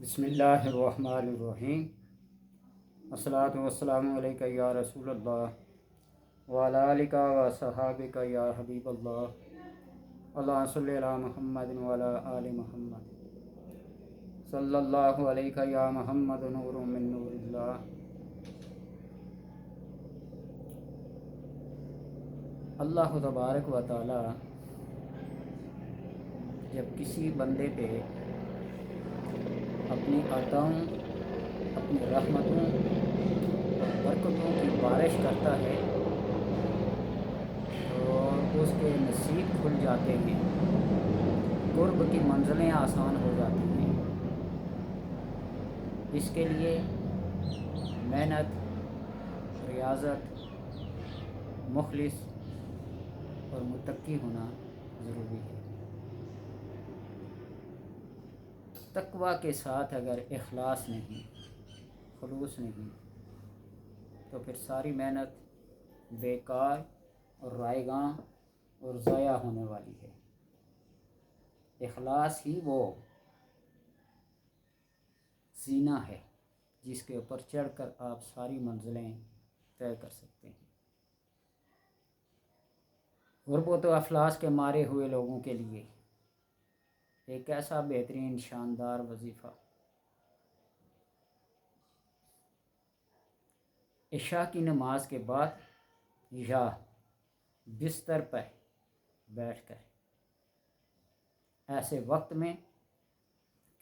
بسم اللہ الرحمن الرحیم۔ الصلاۃ والسلام علیک یا رسول اللہ وعلی آلک و صحابک یا حبیب اللہ، اللہم صلی علی محمد وعلی آل محمد، صلی اللہ علیہ یا محمد نور من نور اللہ۔ اللہ تبارک و تعالی جب کسی بندے پہ اپنی عطاؤں، اپنی رحمتوں اور برکتوں کی بارش کرتا ہے تو اس کے نصیب کھل جاتے ہیں، قرب کی منزلیں آسان ہو جاتی ہیں۔ اس کے لیے محنت، ریاضت، مخلص اور متقی ہونا ضروری ہے۔ تقوی کے ساتھ اگر اخلاص نہیں، خلوص نہیں، تو پھر ساری محنت بیکار اور رائیگاں اور ضائع ہونے والی ہے۔ اخلاص ہی وہ زینہ ہے جس کے اوپر چڑھ کر آپ ساری منزلیں طے کر سکتے ہیں۔ غربت و افلاس کے مارے ہوئے لوگوں کے لیے ایک ایسا بہترین شاندار وظیفہ عشاء کی نماز کے بعد یا بستر پر بیٹھ کر ایسے وقت میں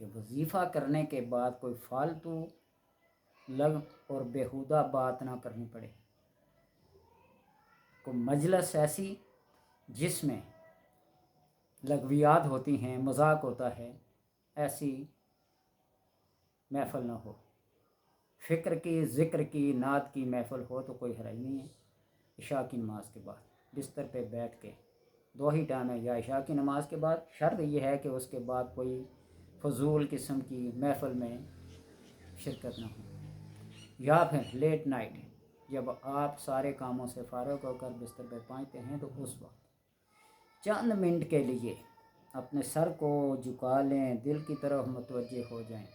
کہ وظیفہ کرنے کے بعد کوئی فالتو لغو اور بیہودہ بات نہ کرنی پڑے، کوئی مجلس ایسی جس میں لغویات ہوتی ہیں، مذاق ہوتا ہے، ایسی محفل نہ ہو۔ فکر کی، ذکر کی، نعت کی محفل ہو تو کوئی حرج نہیں ہے۔ عشاء کی نماز کے بعد بستر پہ بیٹھ کے، دو ہی ٹائم ہے، یا عشاء کی نماز کے بعد، شرط یہ ہے کہ اس کے بعد کوئی فضول قسم کی محفل میں شرکت نہ ہو، یا پھر لیٹ نائٹ جب آپ سارے کاموں سے فارغ ہو کر بستر پہ پہنچتے ہیں تو اس وقت چند منٹ کے لیے اپنے سر کو جھکا لیں، دل کی طرف متوجہ ہو جائیں۔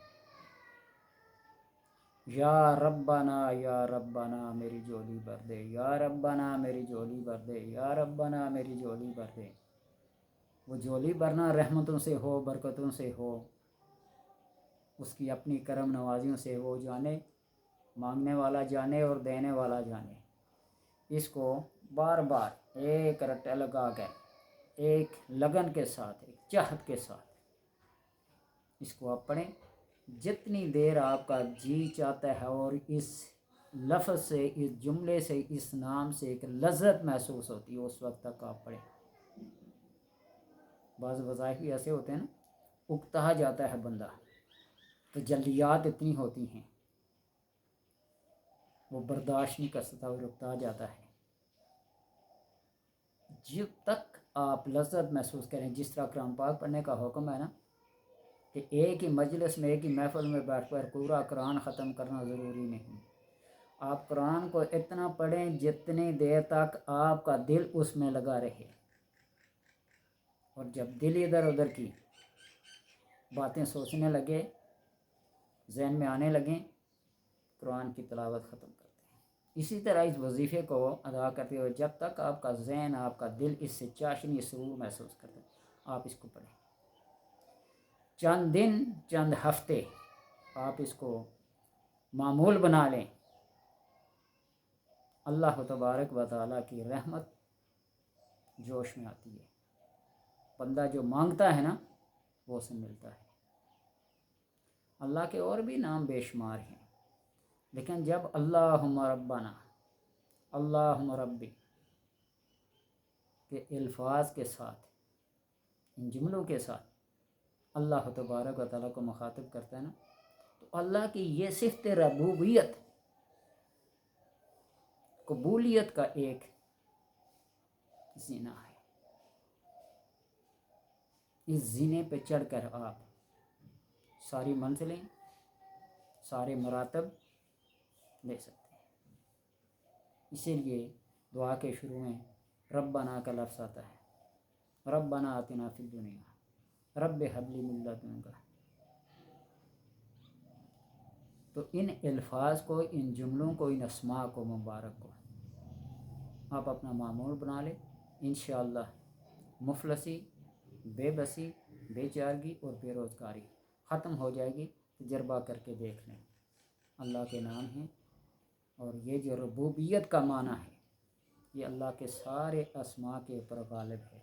یا ربنا میری جھولی بھر دے، یا ربنا میری جھولی بھر دے، یا ربنا میری جھولی بھر دے۔ وہ جھولی بھرنا رحمتوں سے ہو، برکتوں سے ہو، اس کی اپنی کرم نوازیوں سے ہو، جانے مانگنے والا جانے اور دینے والا جانے۔ اس کو بار بار ایک رٹے لگا کر، ایک لگن کے ساتھ، ایک چاہت کے ساتھ اس کو آپ پڑھیں جتنی دیر آپ کا جی چاہتا ہے، اور اس لفظ سے، اس جملے سے، اس نام سے ایک لذت محسوس ہوتی ہے، اس وقت تک آپ پڑھیں۔ بعض وظائف بھی ایسے ہوتے ہیں نا، اکتا جاتا ہے بندہ، تجلیات اتنی ہوتی ہیں وہ برداشت نہیں کر سکتا اور اکتا جاتا ہے۔ جب تک آپ لذت محسوس کریں، جس طرح قرآن پاک پڑھنے کا حکم ہے نا کہ ایک ہی مجلس میں، ایک ہی محفل میں بیٹھ کر پورا قرآن ختم کرنا ضروری نہیں۔ آپ قرآن کو اتنا پڑھیں جتنی دیر تک آپ کا دل اس میں لگا رہے، اور جب دل ادھر ادھر کی باتیں سوچنے لگے، ذہن میں آنے لگیں، قرآن کی تلاوت ختم کرتے ہیں۔ اسی طرح اس وظیفے کو ادا کرتے ہوئے جب تک آپ کا ذہن، آپ کا دل اس سے چاشنی، سرور محسوس کرتے ہیں، آپ اس کو پڑھیں۔ چند دن، چند ہفتے آپ اس کو معمول بنا لیں، اللہ تبارک و تعالیٰ کی رحمت جوش میں آتی ہے۔ بندہ جو مانگتا ہے نا وہ اسے ملتا ہے۔ اللہ کے اور بھی نام بے شمار ہیں، لیکن جب اللہم ربنا، اللہم ربی کے الفاظ کے ساتھ، ان جملوں کے ساتھ اللہ تبارک و تعالیٰ کو مخاطب کرتا ہے نا، تو اللہ کی یہ صفت ربوبیت، قبولیت کا ایک زینہ ہے۔ اس زینے پہ چڑھ کر آپ ساری منزلیں، سارے مراتب لے سکتے ہیں۔ اسی لیے دعا کے شروع میں ربنا کا لفظ آتا ہے، ربنا آتنا فی الدنیا، رب حب لی من لدنک، تو ان الفاظ کو، ان جملوں کو، ان اسماء کو مبارک کو آپ اپنا معمول بنا لیں، انشاءاللہ مفلسی، بے بسی، بے چارگی اور بے روزگاری ختم ہو جائے گی۔ تجربہ کر کے دیکھ لیں۔ اللہ کے نام ہیں، اور یہ جو ربوبیت کا معنی ہے، یہ اللہ کے سارے اسماء کے اوپر غالب ہے۔